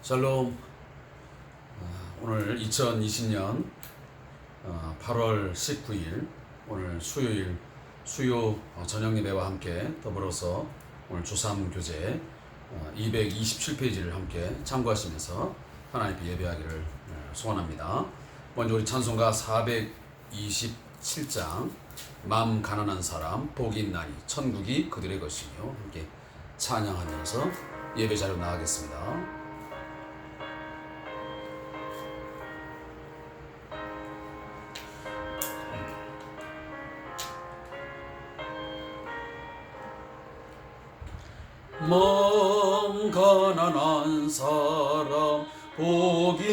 샬롬. 오늘 2020년 8월 19일 오늘 수요일 수요 저녁 예배와 함께 더불어서 오늘 주3 교재 227페이지를 함께 참고하시면서 하나님께 예배하기를 소원합니다. 먼저 우리 찬송가 427장 마음 가난한 사람 복이 있나니 천국이 그들의 것이며 함께 찬양하면서 예배 자리로 나가겠습니다. 마음 가난한 사람 복이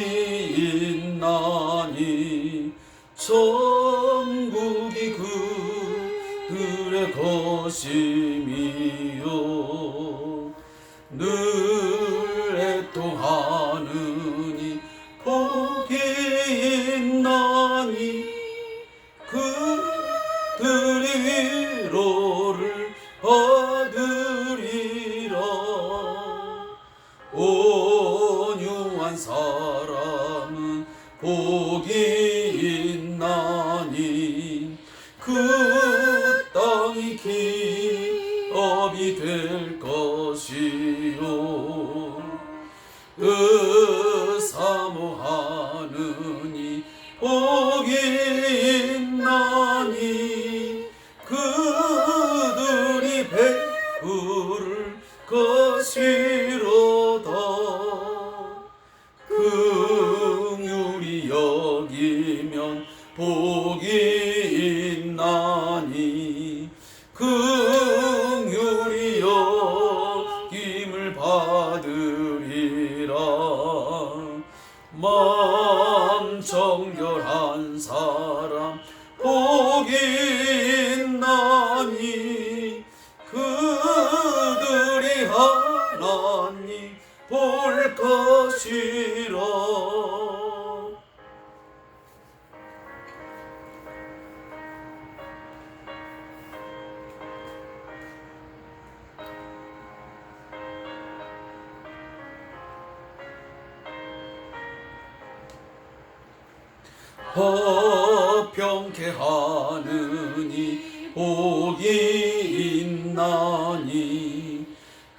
있나니 천국이 그들의 것이미요 늘 애통하느니 복이 있나니 그들이 위로를 받으리라 온유한 사람은 복이 있나니 그 땅이 기업이 될 것이요 사모하느니 복이 있나니 그들이 베풀 것이로다 긍휼히 여기면 복이 있나니 긍휼히 여김을 받으리라 마음 정결한 사람 복이 있나니 그들이 하나님 볼 것이라 허평케 하느니 복이 있나니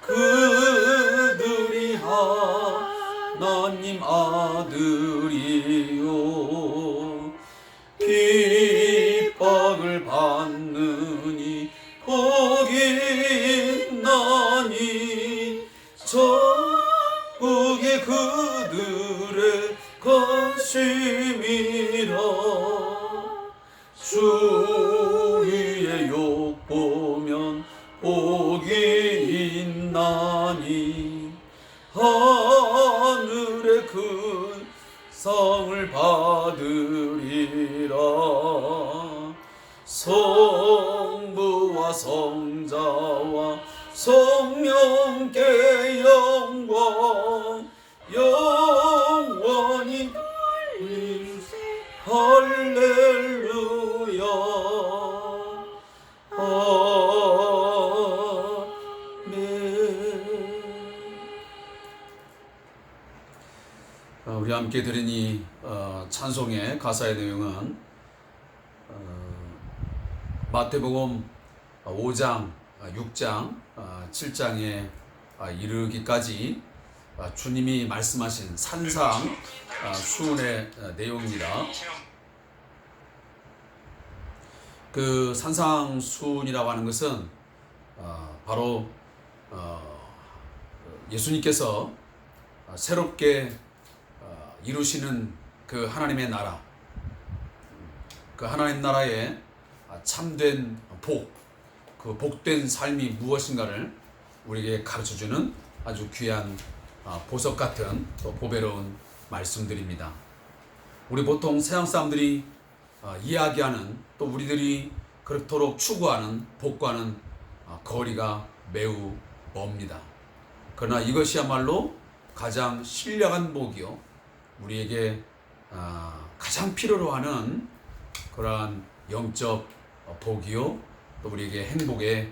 그들이 하나님 아들이요 핍박을 받느니 복이 있나니 천국이 그들의 것임이라 주 위에 욕보면 복이 있나니 하늘의 큰 상을 받으리라 성부와 성자와 성령께 영광 영원히 할렐루야 아멘. 우리 함께 들은 이 찬송의 가사의 내용은 마태복음 5장, 6장, 7장에 이르기까지 주님이 말씀하신 산상 수훈의 내용입니다. 그 산상 수훈이라고 하는 것은 바로 예수님께서 새롭게 이루시는 그 하나님의 나라, 그 하나님 나라의 참된 복, 그 복된 삶이 무엇인가를 우리에게 가르쳐주는 아주 귀한 보석 같은 또 보배로운 말씀들입니다. 우리 보통 세상 사람들이 이야기하는 또 우리들이 그렇도록 추구하는 복과는 거리가 매우 멉니다. 그러나 이것이야말로 가장 신령한 복이요 우리에게 가장 필요로 하는 그러한 영적 복이요 또 우리에게 행복의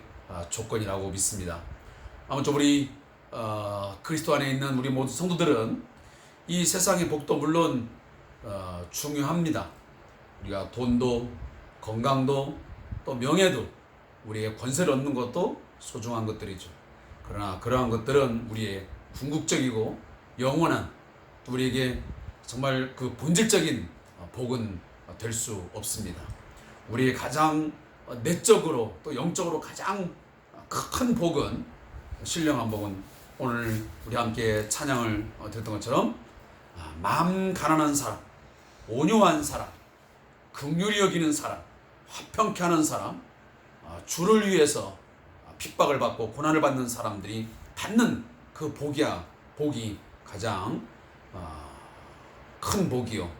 조건이라고 믿습니다. 아무쪼록 우리 그리스도 안에 있는 우리 모든 성도들은 이 세상의 복도 물론 중요합니다. 우리가 돈도 건강도 또 명예도 우리의 권세를 얻는 것도 소중한 것들이죠. 그러나 그러한 것들은 우리의 궁극적이고 영원한 우리에게 정말 그 본질적인 복은 될 수 없습니다. 우리의 가장 내적으로 또 영적으로 가장 큰 복은, 신령한 복은 오늘 우리 함께 찬양을 드렸던 것처럼 마음 가난한 사람, 온유한 사람, 긍휼히 여기는 사람, 화평케 하는 사람, 주를 위해서 핍박을 받고 고난을 받는 사람들이 받는 그 복이 가장 큰 복이요,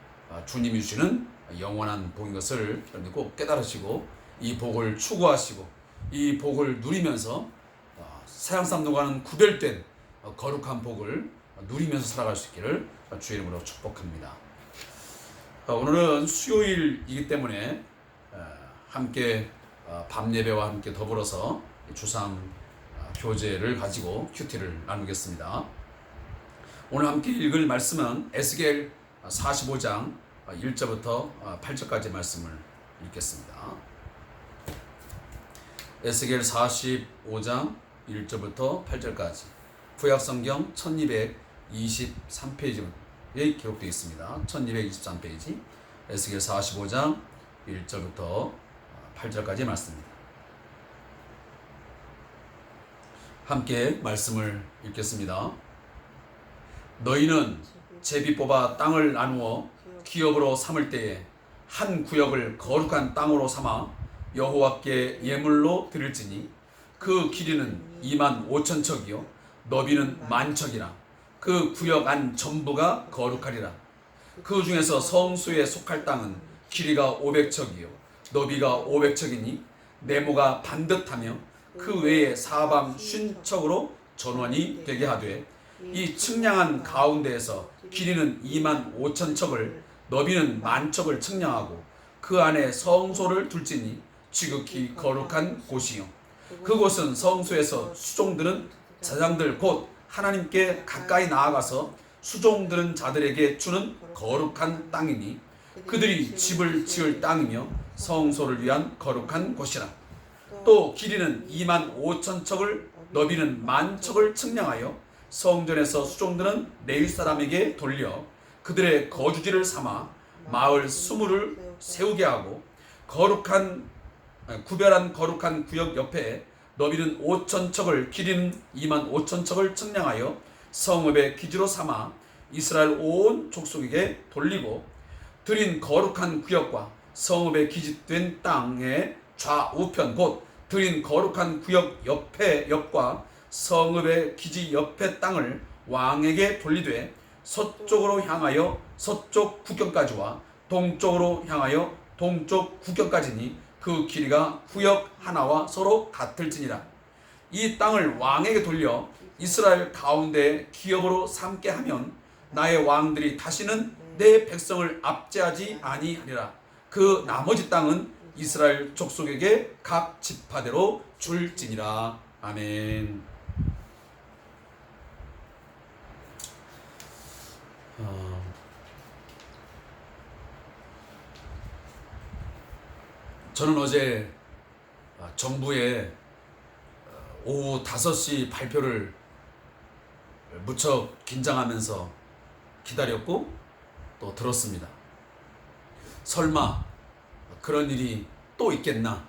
주님이 주시는 영원한 복인 것을 여러분이 꼭 깨달으시고 이 복을 추구하시고 이 복을 누리면서 세상 사람들과는 구별된 거룩한 복을 누리면서 살아갈 수 있기를 주의 이름으로 축복합니다. 오늘은 수요일이기 때문에 함께 밤 예배와 함께 더불어서 주상 교제를 가지고 큐티를 나누겠습니다. 오늘 함께 읽을 말씀은 에스겔 45장 1절부터 8절까지 말씀을 읽겠습니다. 에스겔 45장 1절부터 8절까지 구약성경 1223페이지에 기록되어 있습니다. 1223페이지 에스겔 45장 1절부터 8절까지 말씀입니다. 함께 말씀을 읽겠습니다. 너희는 제비 뽑아 땅을 나누어 기업으로 삼을 때에 한 구역을 거룩한 땅으로 삼아 여호와께 예물로 드릴지니 그 길이는 25,000척이요 너비는 10,000척이라. 그 구역 안 전부가 거룩하리라. 그 중에서 성소에 속할 땅은 길이가 500척이요 너비가 500척이니 네모가 반듯하며 그 외에 사방 50척으로 전원이 되게 하되 이 측량한 가운데에서 길이는 25,000척을 너비는 10,000척을 측량하고 그 안에 성소를 둘지니 지극히 거룩한 곳이요 그곳은 성소에서 수종드는 제사장들 곧 하나님께 가까이 나아가서 수종드는 자들에게 주는 거룩한 땅이니 그들이 집을 지을 땅이며 성소를 위한 거룩한 곳이라. 또 길이는 25,000척을 너비는 10,000척을 측량하여 성전에서 수종드는 레위 사람에게 돌려 그들의 거주지를 삼아 마을 20을 세우게 하고 구별한 거룩한 구역 옆에 너비는 5,000척을 길이는 25,000척을 측량하여 성읍의 기지로 삼아 이스라엘 온 족속에게 돌리고 드린 거룩한 구역과 성읍의 기지된 땅의 좌우편 곧 드린 거룩한 구역 옆과 성읍의 기지 옆의 땅을 왕에게 돌리되 서쪽으로 향하여 서쪽 국경까지와 동쪽으로 향하여 동쪽 국경까지니 그 길이가 구역 하나와 서로 같을지니라. 이 땅을 왕에게 돌려 이스라엘 가운데 기업으로 삼게 하면 나의 왕들이 다시는 내 백성을 압제하지 아니하리라. 그 나머지 땅은 이스라엘 족속에게 각 지파대로 줄지니라. 아멘. 저는 어제 정부의 오후 5시 발표를 무척 긴장하면서 기다렸고 또 들었습니다. 설마 그런 일이 또 있겠나?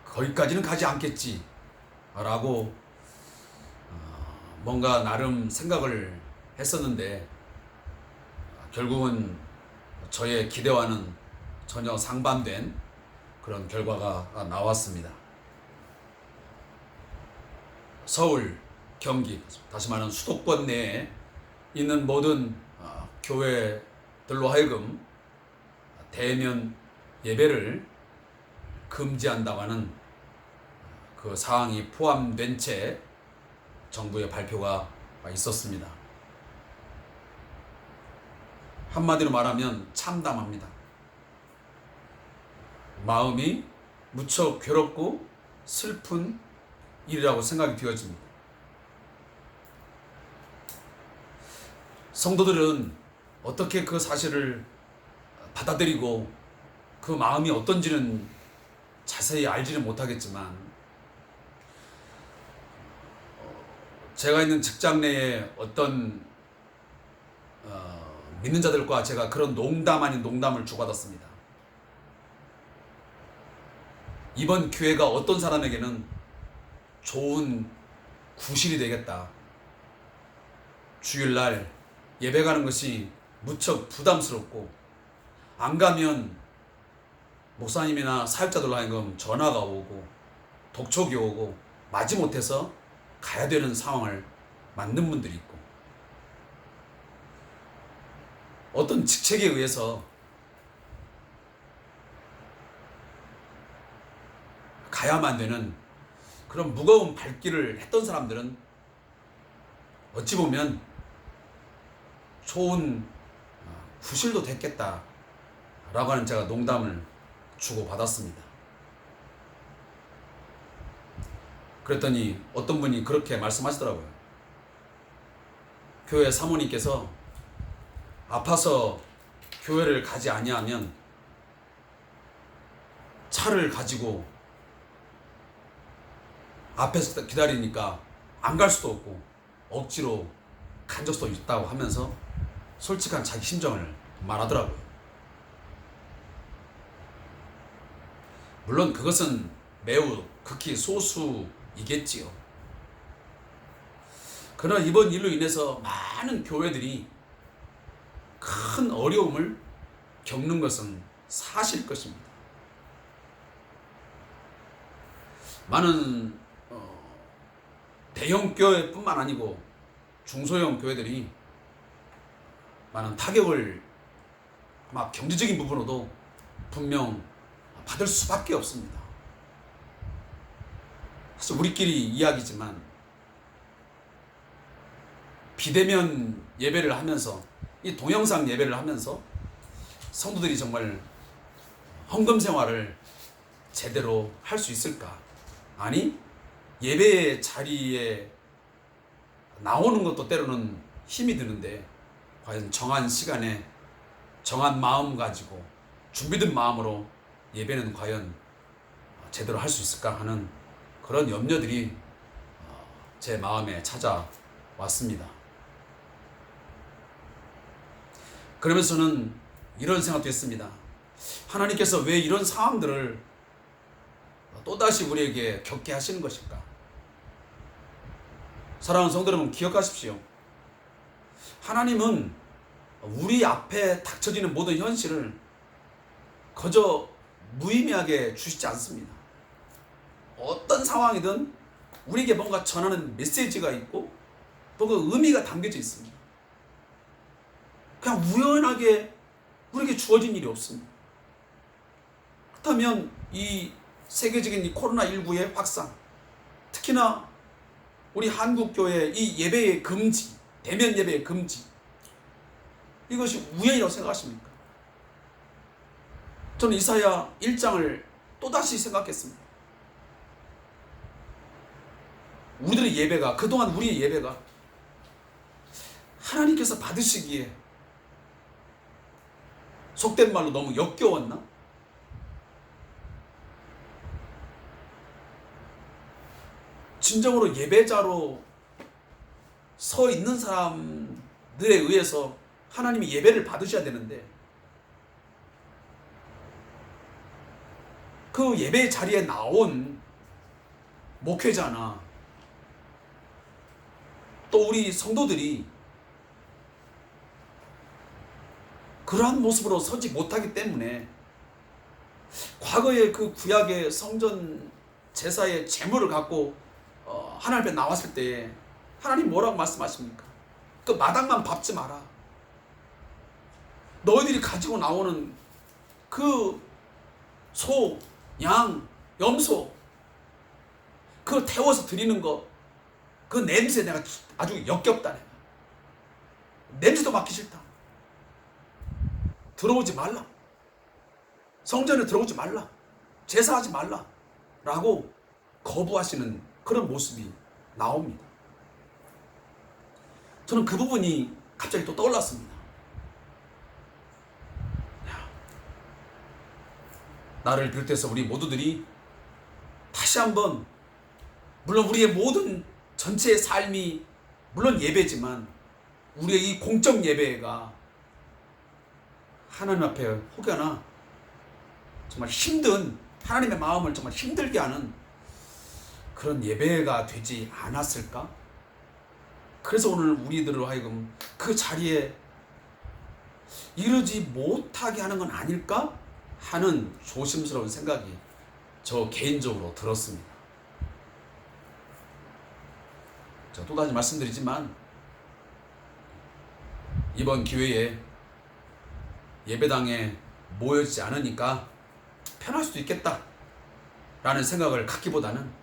거기까지는 가지 않겠지 라고 뭔가 나름 생각을 했었는데 결국은 저의 기대와는 전혀 상반된 그런 결과가 나왔습니다. 서울, 경기, 다시 말하는 수도권 내에 있는 모든 교회들로 하여금 대면 예배를 금지한다고 하는 그 사항이 포함된 채 정부의 발표가 있었습니다. 한마디로 말하면 참담합니다. 마음이 무척 괴롭고 슬픈 일이라고 생각이 되어집니다. 성도들은 어떻게 그 사실을 받아들이고 그 마음이 어떤지는 자세히 알지는 못하겠지만, 제가 있는 직장 내에 어떤 믿는 자들과 제가 그런 농담 아닌 농담을 주고받았습니다. 이번 교회가 어떤 사람에게는 좋은 구실이 되겠다. 주일날 예배 가는 것이 무척 부담스럽고, 안 가면 목사님이나 사역자들로 하여금 전화가 오고 독촉이 오고 마지못해서 가야 되는 상황을 만든 분들이 있고, 어떤 직책에 의해서 가야만 되는 그런 무거운 발길을 했던 사람들은 어찌 보면 좋은 구실도 됐겠다 라고 하는 제가 농담을 주고받았습니다. 그랬더니 어떤 분이 그렇게 말씀하시더라고요. 교회 사모님께서 아파서 교회를 가지 아니하면 차를 가지고 앞에서 기다리니까 안 갈 수도 없고 억지로 간 적도 있다고 하면서 솔직한 자기 심정을 말하더라고요. 물론 그것은 매우 극히 소수이겠지요. 그러나 이번 일로 인해서 많은 교회들이 큰 어려움을 겪는 것은 사실일 것입니다. 많은 대형 교회뿐만 아니고 중소형 교회들이 많은 타격을 아마 경제적인 부분으로도 분명 받을 수밖에 없습니다. 사실 우리끼리 이야기지만 비대면 예배를 하면서, 이 동영상 예배를 하면서 성도들이 정말 헌금 생활을 제대로 할 수 있을까? 아니, 예배 자리에 나오는 것도 때로는 힘이 드는데 과연 정한 시간에 정한 마음 가지고 준비된 마음으로 예배는 과연 제대로 할 수 있을까 하는 그런 염려들이 제 마음에 찾아왔습니다. 그러면서는 이런 생각도 했습니다. 하나님께서 왜 이런 상황들을 또다시 우리에게 겪게 하시는 것일까? 사랑하는 성도 여러분, 기억하십시오. 하나님은 우리 앞에 닥쳐지는 모든 현실을 그저 무의미하게 주시지 않습니다. 어떤 상황이든 우리에게 뭔가 전하는 메시지가 있고 또 그 의미가 담겨져 있습니다. 그냥 우연하게 우리에게 주어진 일이 없습니다. 그렇다면 이 세계적인 이 코로나19의 확산, 특히나 우리 한국교회 이 예배의 금지, 대면 예배의 금지, 이것이 우연이라고 생각하십니까? 저는 이사야 1장을 또다시 생각했습니다. 우리들의 예배가, 그동안 우리의 예배가 하나님께서 받으시기에 속된 말로 너무 역겨웠나? 진정으로 예배자로 서 있는 사람들에 의해서 하나님이 예배를 받으셔야 되는데, 그 예배 자리에 나온 목회자나 또 우리 성도들이 그러한 모습으로 서지 못하기 때문에 과거의 그 구약의 성전 제사의 제물을 갖고 하나님 앞에 나왔을 때 하나님 뭐라고 말씀하십니까? 그 마당만 밟지 마라. 너희들이 가지고 나오는 그 소, 양, 염소, 그거 태워서 드리는 거, 그 냄새 내가 아주 역겹다. 내가 냄새도 맡기 싫다. 들어오지 말라. 성전에 들어오지 말라. 제사하지 말라. 라고 거부하시는 그런 모습이 나옵니다. 저는 그 부분이 갑자기 또 떠올랐습니다. 나를 비롯해서 우리 모두들이 다시 한번, 물론 우리의 모든 전체의 삶이 물론 예배지만 우리의 이 공적 예배가 하나님 앞에 혹여나 정말 힘든, 하나님의 마음을 정말 힘들게 하는 그런 예배가 되지 않았을까? 그래서 오늘 우리들로 하여금 그 자리에 이르지 못하게 하는 건 아닐까 하는 조심스러운 생각이 저 개인적으로 들었습니다. 제가 또다시 말씀드리지만 이번 기회에 예배당에 모여지지 않으니까 편할 수도 있겠다 라는 생각을 갖기보다는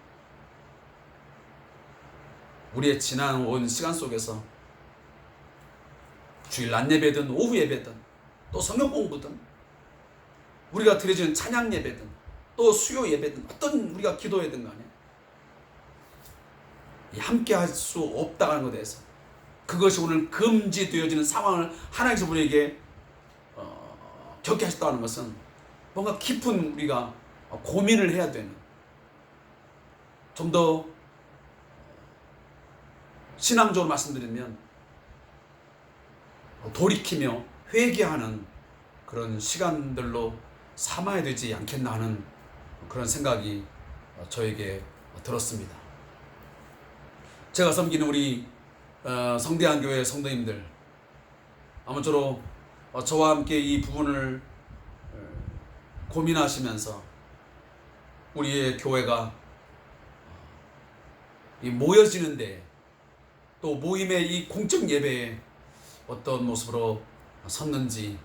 우리의 지나온 시간 속에서 주일 낮 예배든 오후 예배든 또 성경 공부든 우리가 드려지는 찬양 예배든 또 수요 예배든 어떤 우리가 기도회든 간에 함께 할 수 없다는 것에 대해서, 그것이 오늘 금지되어지는 상황을 하나님께서 우리에게 겪게 하셨다는 것은 뭔가 깊은 우리가 고민을 해야 되는, 좀 더 신앙적으로 말씀드리면 돌이키며 회개하는 그런 시간들로 삼아야 되지 않겠나 하는 그런 생각이 저에게 들었습니다. 제가 섬기는 우리 성대한교회 성도님들, 아무쪼록 저와 함께 이 부분을 고민하시면서 우리의 교회가 이 모여지는데 또 모임의 이 공적 예배에 어떤 모습으로 섰는지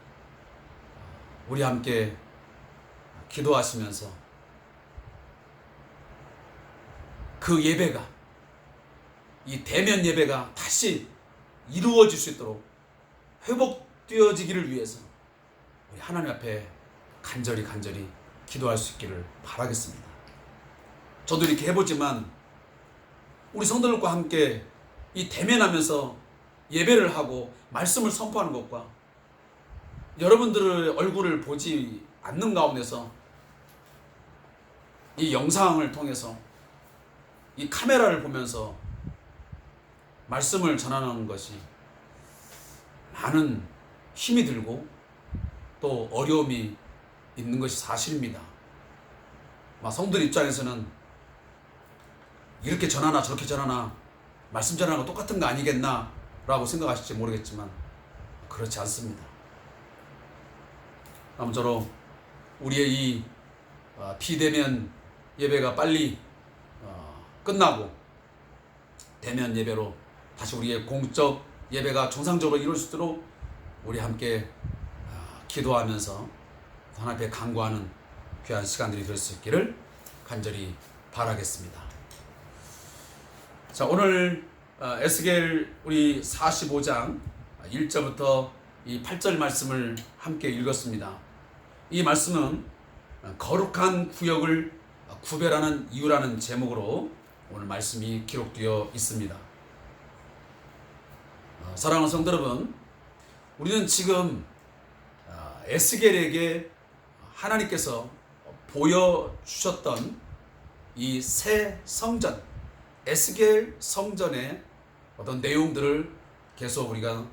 우리 함께 기도하시면서 그 예배가, 이 대면 예배가 다시 이루어질 수 있도록 회복되어지기를 위해서 우리 하나님 앞에 간절히 기도할 수 있기를 바라겠습니다. 저도 이렇게 해보지만 우리 성도들과 함께 이 대면하면서 예배를 하고 말씀을 선포하는 것과 여러분들의 얼굴을 보지 않는 가운데서 이 영상을 통해서 이 카메라를 보면서 말씀을 전하는 것이 많은 힘이 들고 또 어려움이 있는 것이 사실입니다. 성도들 입장에서는 이렇게 전하나 저렇게 전하나 말씀 전하는 거 똑같은 거 아니겠나 라고 생각하실지 모르겠지만 그렇지 않습니다. 아무쪼록 우리의 이 비대면 예배가 빨리 끝나고 대면 예배로 다시 우리의 공적 예배가 정상적으로 이루어질 수 있도록 우리 함께 기도하면서 하나님 앞에 간구하는 귀한 시간들이 될 수 있기를 간절히 바라겠습니다. 자, 오늘 에스겔 우리 45장 1절부터 이 8절 말씀을 함께 읽었습니다. 이 말씀은 거룩한 구역을 구별하는 이유라는 제목으로 오늘 말씀이 기록되어 있습니다. 사랑하는 성도 여러분, 우리는 지금 에스겔에게 하나님께서 보여주셨던 이 새 성전, 에스겔 성전의 어떤 내용들을 계속 우리가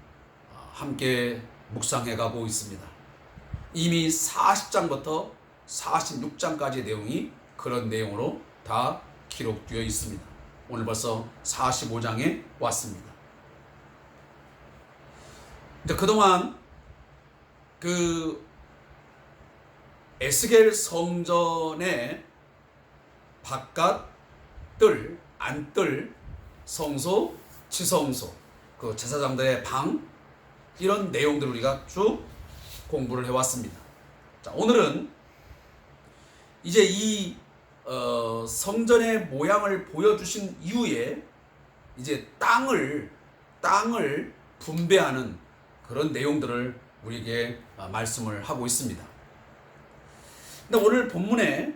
함께 묵상해 가고 있습니다. 이미 40장부터 46장까지의 내용이 그런 내용으로 다 기록되어 있습니다. 오늘 벌써 45장에 왔습니다. 근데 그동안 그 에스겔 성전의 바깥 뜰, 안뜰, 성소, 지성소, 그 제사장들의 방, 이런 내용들을 우리가 쭉 공부를 해왔습니다. 자, 오늘은 이제 이 성전의 모양을 보여주신 이후에 이제 땅을 분배하는 그런 내용들을 우리에게 말씀을 하고 있습니다. 근데 오늘 본문에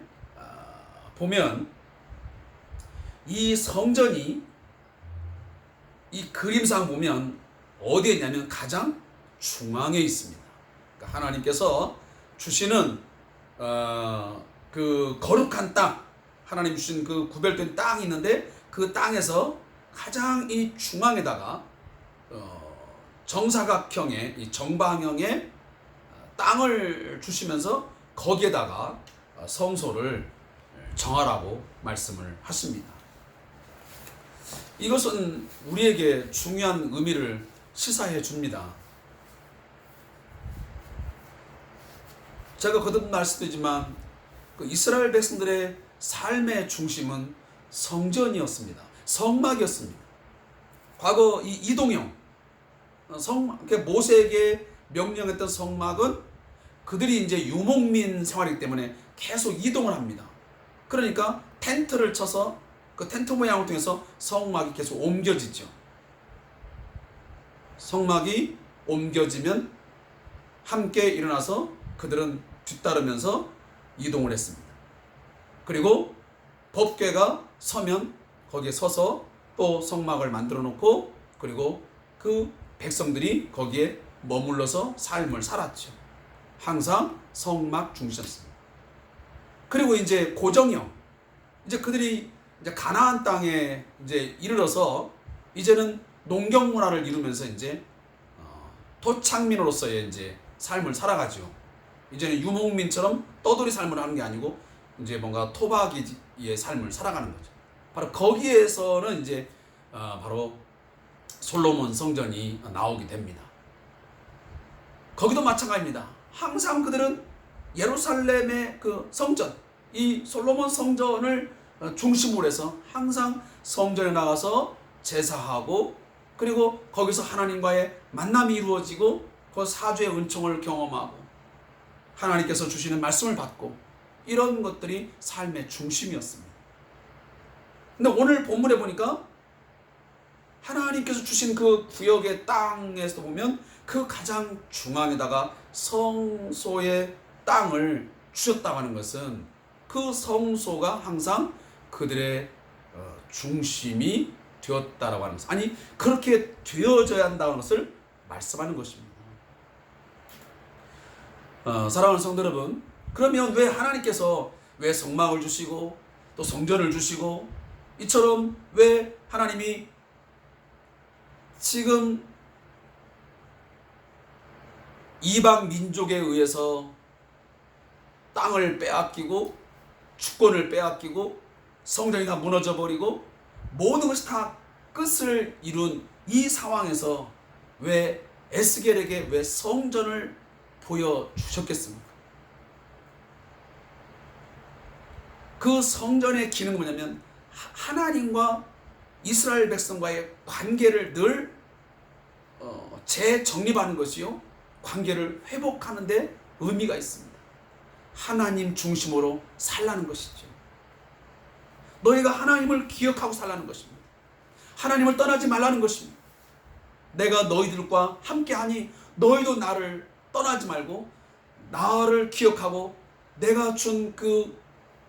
보면 이 성전이 이 그림상 보면 어디에 있냐면 가장 중앙에 있습니다. 그러니까 하나님께서 주시는 그 거룩한 땅, 하나님 주신 그 구별된 땅이 있는데 그 땅에서 가장 이 중앙에다가 정사각형의 이 정방형의 땅을 주시면서 거기에다가 성소를 정하라고 말씀을 하십니다. 이것은 우리에게 중요한 의미를 시사해 줍니다. 제가 거듭 말씀드리지만 그 이스라엘 백성들의 삶의 중심은 성전이었습니다. 성막이었습니다. 과거 이 이동형 모세에게 명령했던 성막은 그들이 이제 유목민 생활이기 때문에 계속 이동을 합니다. 그러니까 텐트를 쳐서 그 텐트 모양을 통해서 성막이 계속 옮겨지죠. 성막이 옮겨지면 함께 일어나서 그들은 뒤따르면서 이동을 했습니다. 그리고 법궤가 서면 거기에 서서 또 성막을 만들어 놓고 그리고 그 백성들이 거기에 머물러서 삶을 살았죠. 항상 성막 중심이었습니다. 그리고 이제 고정형, 이제 그들이 이제 가나안 땅에 이제 이르러서 이제는 농경 문화를 이루면서 이제 토착민으로서의 이제 삶을 살아가죠. 이제는 유목민처럼 떠돌이 삶을 하는 게 아니고 이제 뭔가 토박이의 삶을 살아가는 거죠. 바로 거기에서는 이제 바로 솔로몬 성전이 나오게 됩니다. 거기도 마찬가지입니다. 항상 그들은 예루살렘의 그 성전, 이 솔로몬 성전을 중심으로 해서 항상 성전에 나가서 제사하고 그리고 거기서 하나님과의 만남이 이루어지고 그 사주의 은총을 경험하고 하나님께서 주시는 말씀을 받고 이런 것들이 삶의 중심이었습니다. 근데 오늘 본문에 보니까 하나님께서 주신 그 구역의 땅에서 보면 그 가장 중앙에다가 성소의 땅을 주셨다고 하는 것은 그 성소가 항상 그들의 중심이 되었다라고 하는 것. 아니 그렇게 되어져야 한다는 것을 말씀하는 것입니다. 사랑하는 성도 여러분, 그러면 왜 하나님께서 왜 성막을 주시고 또 성전을 주시고 이처럼 왜 하나님이 지금 이방 민족에 의해서 땅을 빼앗기고 주권을 빼앗기고 성전이 다 무너져 버리고 모든 것이 다 끝을 이룬 이 상황에서 왜 에스겔에게 왜 성전을 보여주셨겠습니까? 그 성전의 기능은 뭐냐면 하나님과 이스라엘 백성과의 관계를 늘 재정립하는 것이요, 관계를 회복하는 데 의미가 있습니다. 하나님 중심으로 살라는 것이죠. 너희가 하나님을 기억하고 살라는 것입니다. 하나님을 떠나지 말라는 것입니다. 내가 너희들과 함께하니 너희도 나를 떠나지 말고 나를 기억하고 내가 준 그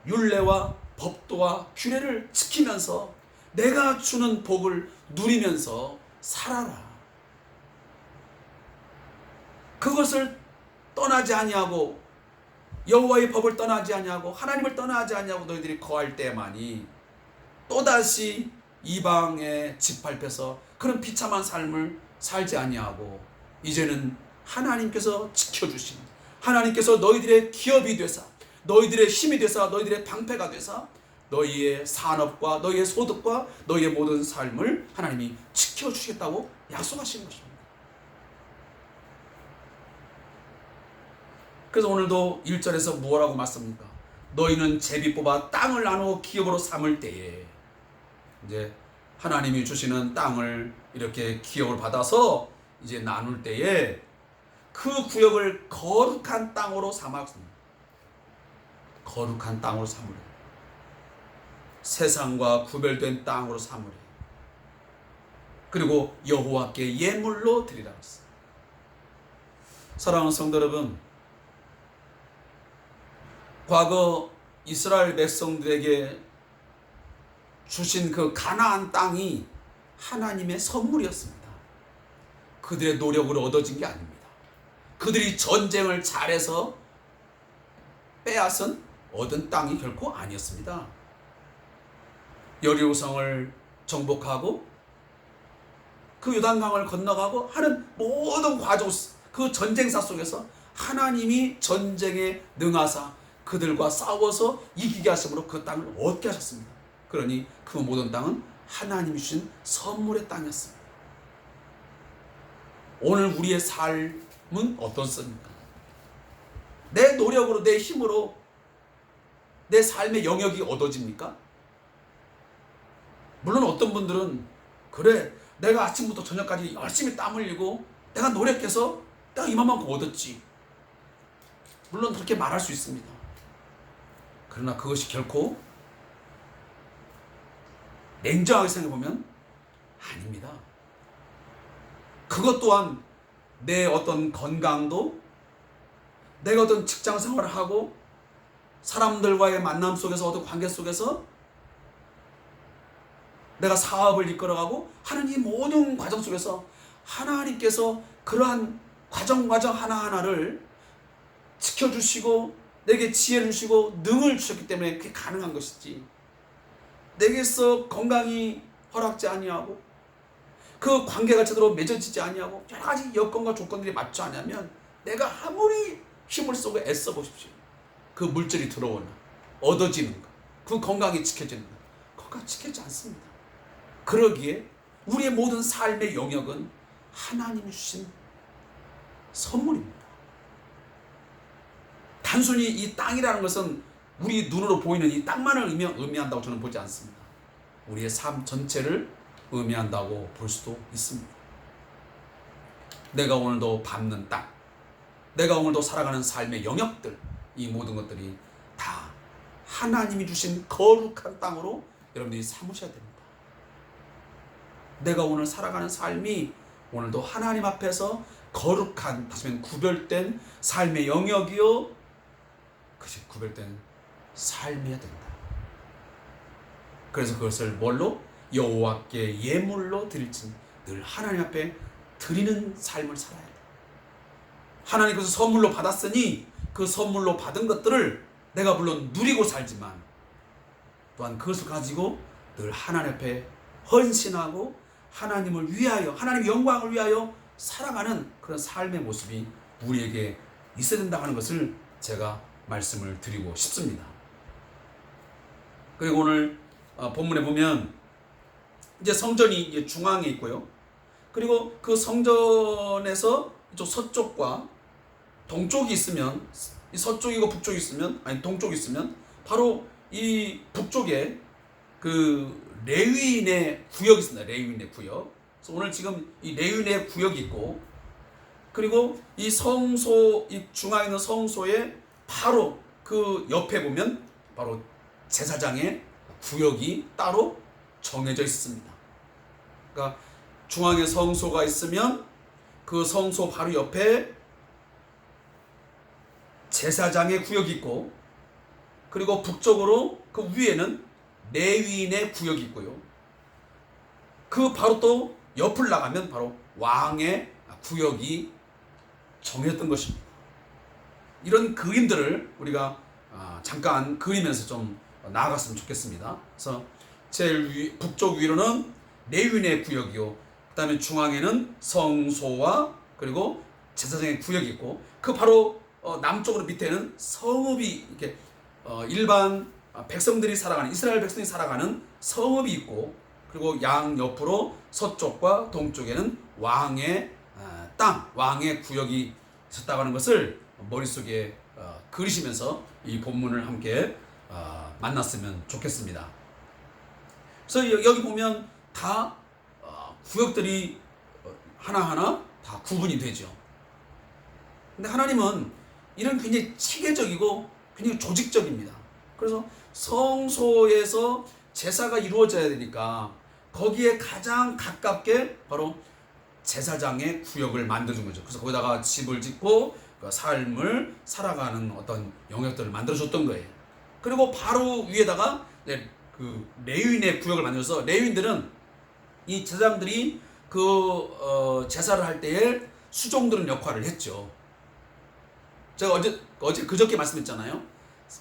율례와 법도와 규례를 지키면서 내가 주는 복을 누리면서 살아라. 그것을 떠나지 아니하고 여호와의 법을 떠나지 아니하고 하나님을 떠나지 아니하고 너희들이 거할 때만이 또다시 이방에 짓밟혀서 그런 비참한 삶을 살지 아니하고 이제는 하나님께서 지켜주신 하나님께서 너희들의 기업이 되사 너희들의 힘이 되사 너희들의 방패가 되사 너희의 산업과 너희의 소득과 너희의 모든 삶을 하나님이 지켜주시겠다고 약속하시는 것입니다. 그래서 오늘도 1절에서 뭐라고 말씀합니까? 너희는 제비 뽑아 땅을 나누어 기업으로 삼을 때에 이제 하나님이 주시는 땅을 이렇게 기업을 받아서 이제 나눌 때에 그 구역을 거룩한 땅으로 삼았습니다. 거룩한 땅으로 삼으래. 세상과 구별된 땅으로 삼으래. 그리고 여호와께 예물로 드리라고 했어요. 사랑하는 성도 여러분, 과거 이스라엘 백성들에게 주신 그 가나안 땅이 하나님의 선물이었습니다. 그들의 노력으로 얻어진 게 아닙니다. 그들이 전쟁을 잘해서 빼앗은 얻은 땅이 결코 아니었습니다. 여리고성을 정복하고 그 요단강을 건너가고 하는 모든 과정, 그 전쟁사 속에서 하나님이 전쟁에 능하사 그들과 싸워서 이기게 하심으로 그 땅을 얻게 하셨습니다. 그러니 그 모든 땅은 하나님이 주신 선물의 땅이었습니다. 오늘 우리의 삶은 어떻습니까? 내 노력으로, 내 힘으로 내 삶의 영역이 얻어집니까? 물론 어떤 분들은 그래, 내가 아침부터 저녁까지 열심히 땀 흘리고 내가 노력해서 내가 이만큼 얻었지. 물론 그렇게 말할 수 있습니다. 그러나 그것이 결코 냉정하게 생각해보면 아닙니다. 그것 또한 내 어떤 건강도, 내가 어떤 직장 생활을 하고 사람들과의 만남 속에서 어떤 관계 속에서 내가 사업을 이끌어가고 하는 이 모든 과정 속에서 하나님께서 그러한 과정 하나하나를 지켜주시고 내게 지혜를 주시고 능을 주셨기 때문에 그게 가능한 것이지, 내게서 건강이 허락지 아니하고 그 관계가 제대로 맺어지지 아니하고 여러 가지 여건과 조건들이 맞지 않으면 내가 아무리 힘을 쏘고 애써 보십시오, 그 물질이 들어오나 얻어지는 것, 그 건강이 지켜지는 것, 건강 지켜지지 않습니다. 그러기에 우리의 모든 삶의 영역은 하나님이 주신 선물입니다. 단순히 이 땅이라는 것은 우리 눈으로 보이는 이 땅만을 의미한다고 저는 보지 않습니다. 우리의 삶 전체를 의미한다고 볼 수도 있습니다. 내가 오늘도 밟는 땅, 내가 오늘도 살아가는 삶의 영역들, 이 모든 것들이 다 하나님이 주신 거룩한 땅으로 여러분들이 삼으셔야 됩니다. 내가 오늘 살아가는 삶이 오늘도 하나님 앞에서 거룩한, 다시 말하면 구별된 삶의 영역이요, 그것이 구별된 삶이어야 된다. 그래서 그것을 뭘로? 여호와께 예물로 드릴지니 늘 하나님 앞에 드리는 삶을 살아야 돼. 하나님께서 선물로 받았으니 그 선물로 받은 것들을 내가 물론 누리고 살지만 또한 그것을 가지고 늘 하나님 앞에 헌신하고 하나님을 위하여, 하나님의 영광을 위하여 살아가는 그런 삶의 모습이 우리에게 있어야 된다고 하는 것을 제가 말씀을 드리고 싶습니다. 그리고 오늘 본문에 보면 이제 성전이 이제 중앙에 있고요. 그리고 그 성전에서 이쪽 서쪽과 동쪽이 있으면, 이 서쪽이고 북쪽이 있으면, 아니 동쪽이 있으면 바로 이 북쪽에 그 레위인의 구역이 있습니다. 레위인의 구역. 그래서 오늘 지금 이 레위인의 구역이 있고, 그리고 이 성소, 이 중앙에 있는 성소에 바로 그 옆에 보면 바로 제사장의 구역이 따로 정해져 있습니다. 그러니까 중앙에 성소가 있으면 그 성소 바로 옆에 제사장의 구역이 있고, 그리고 북쪽으로 그 위에는 레위인의 구역이 있고요. 그 바로 또 옆을 나가면 바로 왕의 구역이 정해졌던 것입니다. 이런 그림들을 우리가 잠깐 그리면서 좀 나아갔으면 좋겠습니다. 그래서 제일 북쪽 위로는 레위인의 구역이요, 그 다음에 중앙에는 성소와 그리고 제사장의 구역이 있고, 그 바로 남쪽으로 밑에는 성읍이 이렇게 일반 백성들이 살아가는, 이스라엘 백성이 살아가는 성읍이 있고, 그리고 양 옆으로 서쪽과 동쪽에는 왕의 땅, 왕의 구역이 있었다고 하는 것을 머릿속에 그리시면서 이 본문을 함께 만났으면 좋겠습니다. 그래서 여기 보면 다 구역들이 하나하나 다 구분이 되죠. 근데 하나님은 이런 굉장히 체계적이고 굉장히 조직적입니다. 그래서 성소에서 제사가 이루어져야 되니까 거기에 가장 가깝게 바로 제사장의 구역을 만들어준 거죠. 그래서 거기다가 집을 짓고 그 삶을 살아가는 어떤 영역들을 만들어줬던 거예요. 그리고 바로 위에다가 그 그 레위인의 구역을 만들어서 레위인들은 이 제사장들이 제사를 할 때에 수종드는 역할을 했죠. 제가 어제 그저께 말씀했잖아요.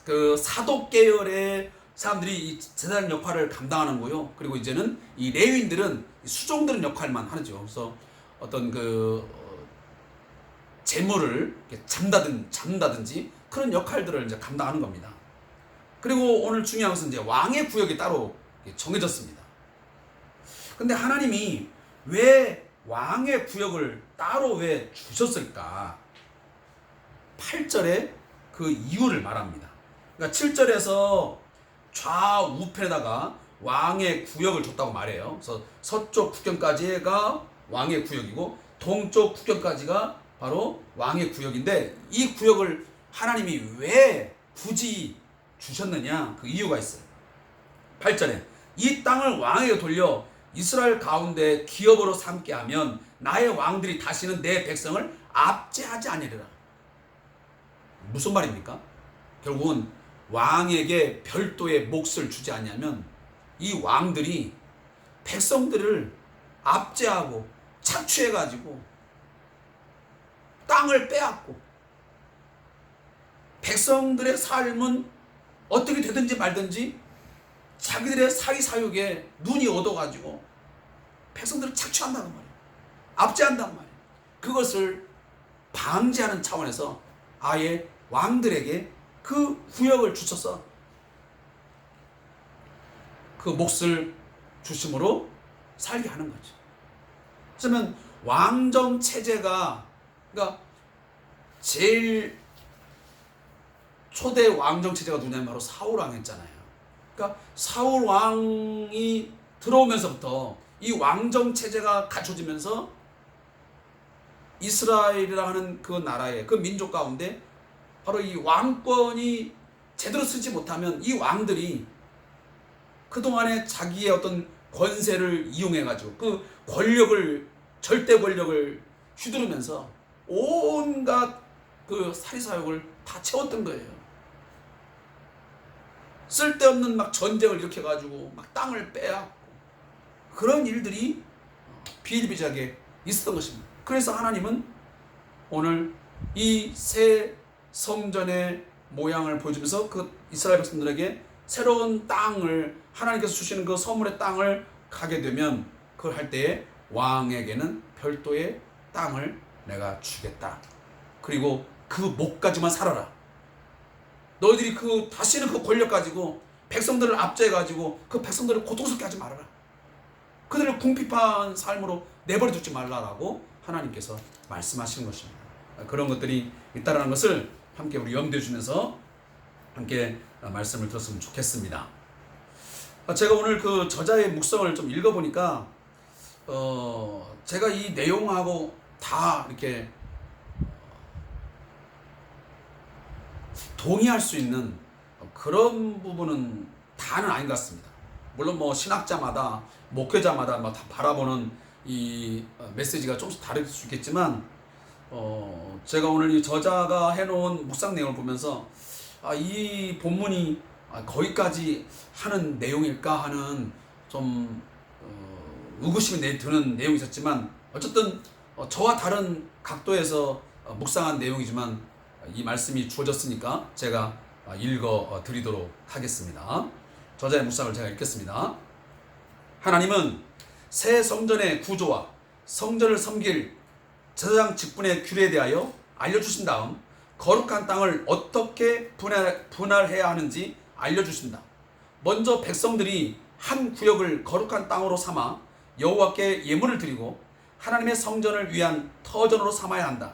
그 사독 계열의 사람들이 이 제사장 역할을 감당하는 거요. 그리고 이제는 이 레위인들은 수종드는 역할만 하죠. 그래서 어떤 재물을 잡는다든지 그런 역할들을 이제 감당하는 겁니다. 그리고 오늘 중요한 것은 이제 왕의 구역이 따로 정해졌습니다. 근데 하나님이 왜 왕의 구역을 따로 왜 주셨을까? 8절에 그 이유를 말합니다. 그러니까 7절에서 좌우편에다가 왕의 구역을 줬다고 말해요. 그래서 서쪽 국경까지가 왕의 구역이고 동쪽 국경까지가 바로 왕의 구역인데 이 구역을 하나님이 왜 굳이 주셨느냐? 그 이유가 있어요. 8절에 이 땅을 왕에게 돌려 이스라엘 가운데 기업으로 삼게 하면 나의 왕들이 다시는 내 백성을 압제하지 아니하리라. 무슨 말입니까? 결국은 왕에게 별도의 몫을 주지 않냐면 이 왕들이 백성들을 압제하고 착취해가지고 땅을 빼앗고 백성들의 삶은 어떻게 되든지 말든지 자기들의 사이사욕에 눈이 얻어가지고 백성들을 착취한다는 말이에요. 압제한단 말이에요. 그것을 방지하는 차원에서 아예 왕들에게 그 구역을 주셔서 그 몫을 주심으로 살게 하는 거죠. 그러면 왕정 체제가 그러니까 제일 초대 왕정 체제가 누구냐면 바로 사울 왕이었잖아요. 그러니까 사울 왕이 들어오면서부터 이 왕정 체제가 갖춰지면서 이스라엘이라 하는 그 나라의 그 민족 가운데 바로 이 왕권이 제대로 쓰지 못하면 이 왕들이 그동안에 자기의 어떤 권세를 이용해가지고 그 권력을 절대 권력을 휘두르면서 온갖 그 사리사욕을 다 채웠던 거예요. 쓸데없는 막 전쟁을 일으켜가지고 막 땅을 빼앗고 그런 일들이 비일비재하게 있었던 것입니다. 그래서 하나님은 오늘 이 새 성전의 모양을 보여주면서 그 이스라엘 백성들에게 새로운 땅을 하나님께서 주시는 그 선물의 땅을 가게 되면 그걸 할 때에 왕에게는 별도의 땅을 내가 주겠다. 그리고 그 목까지만 살아라. 너희들이 다시는 그 권력 가지고 백성들을 압제해가지고 그 백성들을 고통스럽게 하지 말아라. 그들을 궁핍한 삶으로 내버려 두지 말라라고 하나님께서 말씀하시는 것입니다. 그런 것들이 있다는 것을 함께 우리 염두에 주면서 함께 말씀을 들었으면 좋겠습니다. 제가 오늘 그 저자의 묵성을 좀 읽어보니까 제가 이 내용하고 다 이렇게 동의할 수 있는 그런 부분은 다는 아닌 것 같습니다. 물론 뭐 신학자마다 목회자마다 다 바라보는 이 메시지가 조금씩 다를 수 있겠지만 제가 오늘 이 저자가 해놓은 묵상 내용을 보면서 이 본문이 거기까지 하는 내용일까 하는 좀 의구심이 드는 내용이 있었지만 어쨌든 저와 다른 각도에서 묵상한 내용이지만 이 말씀이 주어졌으니까 제가 읽어 드리도록 하겠습니다. 저자의 묵상을 제가 읽겠습니다. 하나님은 새 성전의 구조와 성전을 섬길 제사장 직분의 규례에 대하여 알려주신 다음 거룩한 땅을 어떻게 분할해야 하는지 알려주신다. 먼저 백성들이 한 구역을 거룩한 땅으로 삼아 여호와께 예물을 드리고 하나님의 성전을 위한 터전으로 삼아야 한다.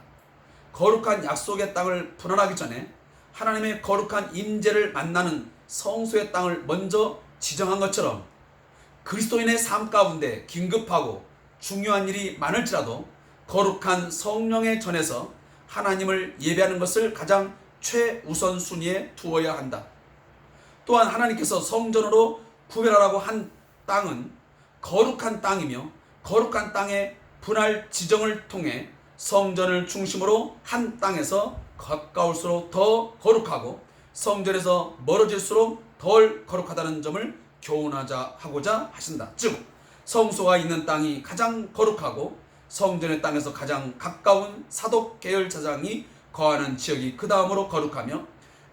거룩한 약속의 땅을 분할하기 전에 하나님의 거룩한 임재를 만나는 성소의 땅을 먼저 지정한 것처럼 그리스도인의 삶 가운데 긴급하고 중요한 일이 많을지라도 거룩한 성령의 전에서 하나님을 예배하는 것을 가장 최우선 순위에 두어야 한다. 또한 하나님께서 성전으로 구별하라고 한 땅은 거룩한 땅이며 거룩한 땅의 분할 지정을 통해 성전을 중심으로 한 땅에서 가까울수록 더 거룩하고 성전에서 멀어질수록 덜 거룩하다는 점을 하고자 하신다. 즉 성소가 있는 땅이 가장 거룩하고 성전의 땅에서 가장 가까운 사독 계열 자장이 거하는 지역이 그 다음으로 거룩하며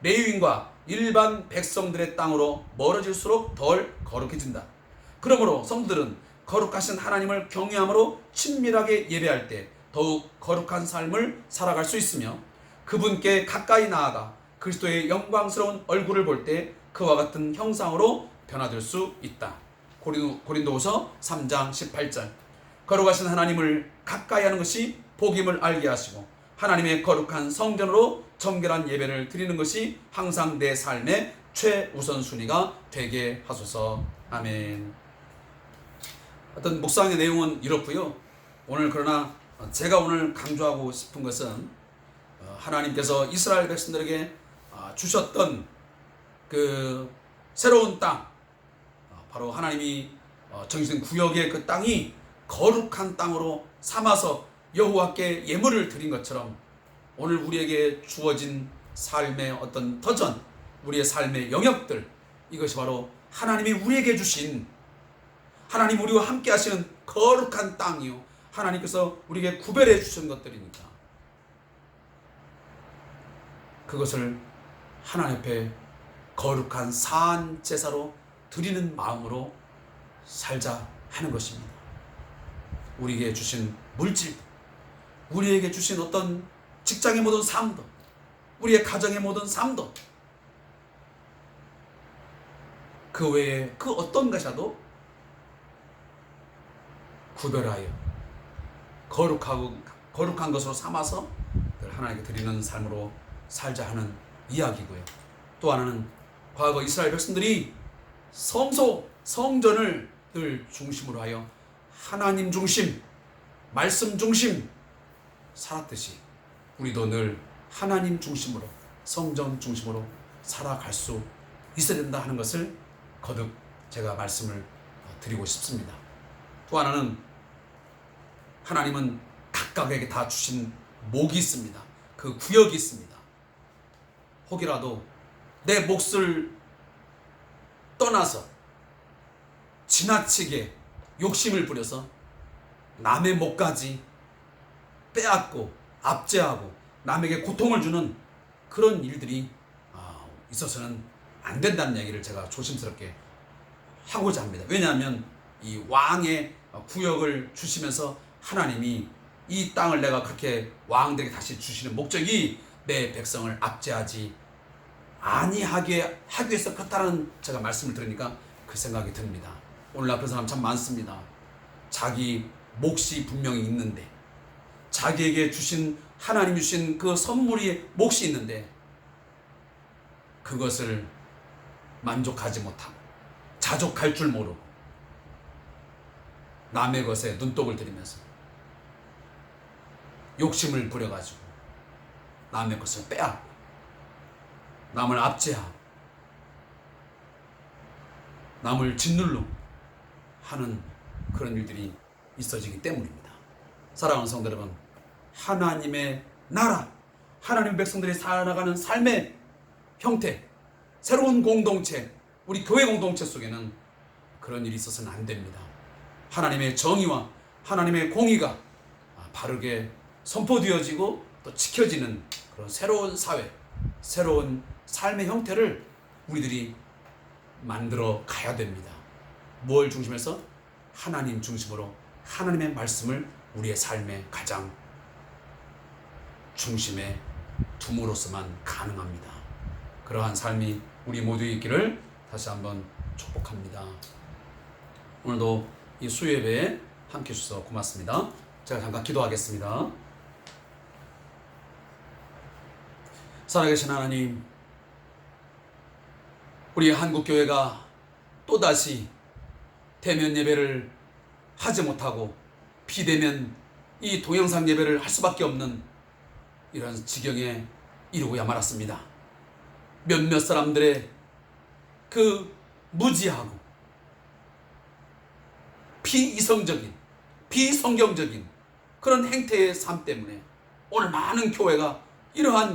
레위인과 일반 백성들의 땅으로 멀어질수록 덜 거룩해진다. 그러므로 성도들은 거룩하신 하나님을 경외함으로 친밀하게 예배할 때 더욱 거룩한 삶을 살아갈 수 있으며 그분께 가까이 나아가 그리스도의 영광스러운 얼굴을 볼 때 그와 같은 형상으로 변화될 수 있다. 고린도후서 3장 18절. 거룩하신 하나님을 가까이 하는 것이 복임을 알게 하시고 하나님의 거룩한 성전으로 정결한 예배를 드리는 것이 항상 내 삶의 최우선순위가 되게 하소서. 아멘. 어떤 묵상의 내용은 이렇고요. 오늘 그러나 제가 오늘 강조하고 싶은 것은 하나님께서 이스라엘 백성들에게 주셨던 그 새로운 땅, 바로 하나님이 정해진 구역의 그 땅이 거룩한 땅으로 삼아서 여호와께 예물을 드린 것처럼 오늘 우리에게 주어진 삶의 어떤 터전, 우리의 삶의 영역들, 이것이 바로 하나님이 우리에게 주신, 하나님 우리와 함께 하시는 거룩한 땅이요, 하나님께서 우리에게 구별해 주신 것들이니까 그것을 하나님 앞에 거룩한 산 제사로 드리는 마음으로 살자 하는 것입니다. 우리에게 주신 물질, 우리에게 주신 어떤 직장의 모든 삶도, 우리의 가정의 모든 삶도, 그 외에 그 어떤 것이라도 구별하여 거룩한 것으로 삼아서 하나님께 드리는 삶으로 살자 하는 이야기고요. 또 하나는 과거 이스라엘 백성들이 성소, 성전을 늘 중심으로 하여 하나님 중심, 말씀 중심 살았듯이 우리도 늘 하나님 중심으로, 성전 중심으로 살아갈 수 있어야 된다 하는 것을 거듭 제가 말씀을 드리고 싶습니다. 또 하나는 하나님은 각각에게 다 주신 목이 있습니다. 그 구역이 있습니다. 혹이라도 내 몫을 떠나서 지나치게 욕심을 부려서 남의 몫까지 빼앗고 압제하고 남에게 고통을 주는 그런 일들이 있어서는 안 된다는 얘기를 제가 조심스럽게 하고자 합니다. 왜냐하면 이 왕의 구역을 주시면서 하나님이 이 땅을 내가 그렇게 왕들에게 다시 주시는 목적이 내 백성을 압제하지 아니하게 하기 위해서 그렇다는 제가 말씀을 들으니까 그 생각이 듭니다. 오늘 앞에 사람 참 많습니다. 자기 몫이 분명히 있는데, 자기에게 주신, 하나님 주신 그 선물이 몫이 있는데 그것을 만족하지 못하고 자족할 줄 모르고 남의 것에 눈독을 들이면서 욕심을 부려가지고 남의 것을 빼앗고 남을 압제하고 남을 짓누르고 하는 그런 일들이 있어지기 때문입니다. 사랑하는 성도 여러분, 하나님의 나라, 하나님 백성들이 살아가는 삶의 형태, 새로운 공동체, 우리 교회 공동체 속에는 그런 일이 있어서는 안 됩니다. 하나님의 정의와 하나님의 공의가 바르게 선포되어지고 또 지켜지는 그런 새로운 사회, 새로운 삶의 형태를 우리들이 만들어 가야 됩니다. 뭘 중심에서? 하나님 중심으로 하나님의 말씀을 우리의 삶의 가장 중심에 둠으로서만 가능합니다. 그러한 삶이 우리 모두에 있기를 다시 한번 축복합니다. 오늘도 이 수요예배에 함께 해주셔서 고맙습니다. 제가 잠깐 기도하겠습니다. 살아계신 하나님, 우리 한국교회가 또다시 대면 예배를 하지 못하고 비대면 이 동영상 예배를 할 수밖에 없는 이런 지경에 이르고야 말았습니다. 몇몇 사람들의 그 무지하고 비이성적인, 비성경적인 그런 행태의 삶 때문에 오늘 많은 교회가 이러한